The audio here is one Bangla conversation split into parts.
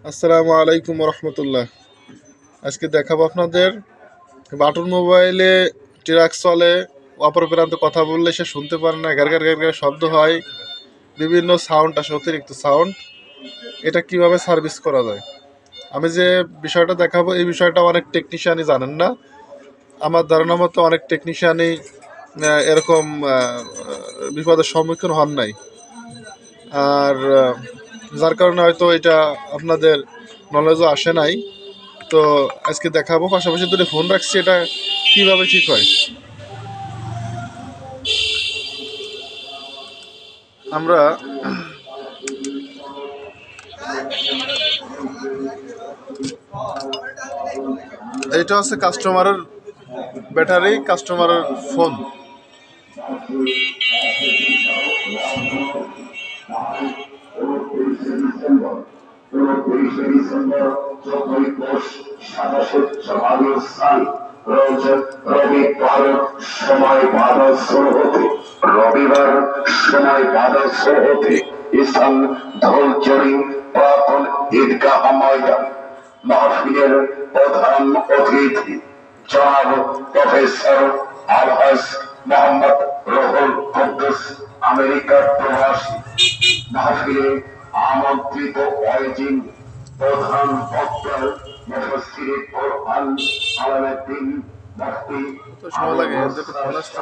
আসসালামু আলাইকুম রহমতুল্লাহ। আজকে দেখাবো আপনাদের বাটন মোবাইলে ট্র্যাক চলে, অপর প্রান্তে কথা বললে সে শুনতে পারে না, গার গার গার গার শব্দ হয়, বিভিন্ন সাউন্ড আসে, অতিরিক্ত সাউন্ড। এটা কিভাবে সার্ভিস করা যায়? আমি যে বিষয়টা দেখাবো এই বিষয়টা অনেক টেকনিশিয়ানই জানেন না। আমার ধারণা মতো অনেক টেকনিশিয়ানই এরকম বিপদের সম্মুখীন হন নাই। আর যার কারণে হয়তো এটা আপনাদের নলেজও আসে নাই। তো আজকে দেখাবো, পাশাপাশি দুটো ফোন রাখছি, এটা কিভাবে ঠিক হয়। আমরা এইটা হচ্ছে কাস্টমারের ব্যাটারি, কাস্টমারের ফোন। রবিবার সময় বাধা হতে স্থান ধৈর্যরি পুরাতন ঈদগাহ ময়দান। মাহফিলের প্রধান অতিথি জনাব প্রফেসর আলহাজ মোহাম্মদ রুহুল কুদ্দুস, আমেরিকার প্রবাসী। মাহফিলে আমন্ত্রিত ওয়াইজিন প্রধান বক্তা মুফাসসিরে কোরআন আলাউদ্দিন মুফতি তো সময় লাগে, এর দুটো ফোন আসছে,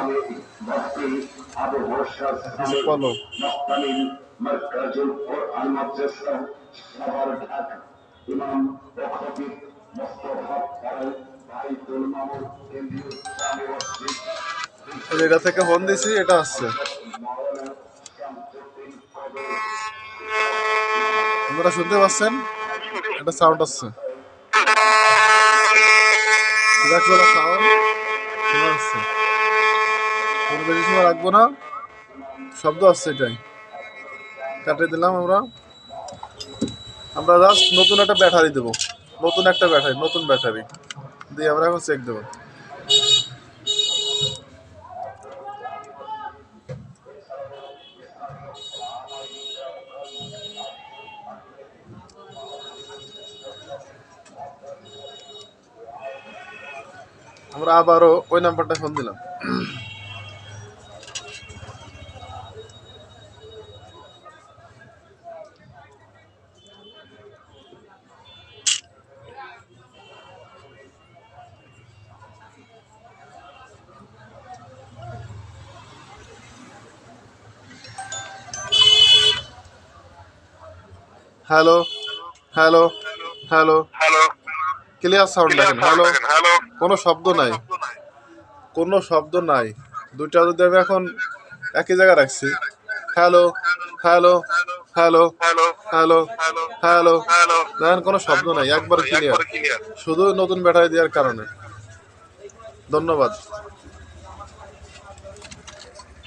মুফতি আবু বশর কিছু বলো। মুহতামিম মারকাজুল কোরআন মাদ্রাসা সাভার, ঢাকা। ইমাম ও খতিব মুস্তাফা পড়াই বাইতুল মামুর কেন্দ্রীয় জামে মসজিদ। এটা থেকে ফোন দিছি, এটা আসছে, আপনারা শুনতে পাচ্ছেন, এটা সাউন্ড আসছে, সাউন্ড শোনা যাচ্ছে। ফোন বেশি সময় রাখবো না, শব্দ আসছে, এটাই কাটিয়ে দিলাম। আমরা জাস্ট নতুন একটা ব্যাটারি দেবো, নতুন ব্যাটারি দিয়ে আমরা এখন চেক দেবো। আমরা আবারও ওই নাম্বারটা ফোন দিলাম। Hello, hello, hello, clear sound দেখেন। হ্যালো, কোনো শব্দ নাই, কোনো শব্দ নাই। দুইটা যদি আমি এখন একই জায়গায় রাখছি, hello, hello, hello, hello, hello, দেখেন কোনো শব্দ নাই, একবার ক্লিয়ার, শুধু নতুন ব্যাটারি দেওয়ার কারণে। ধন্যবাদ।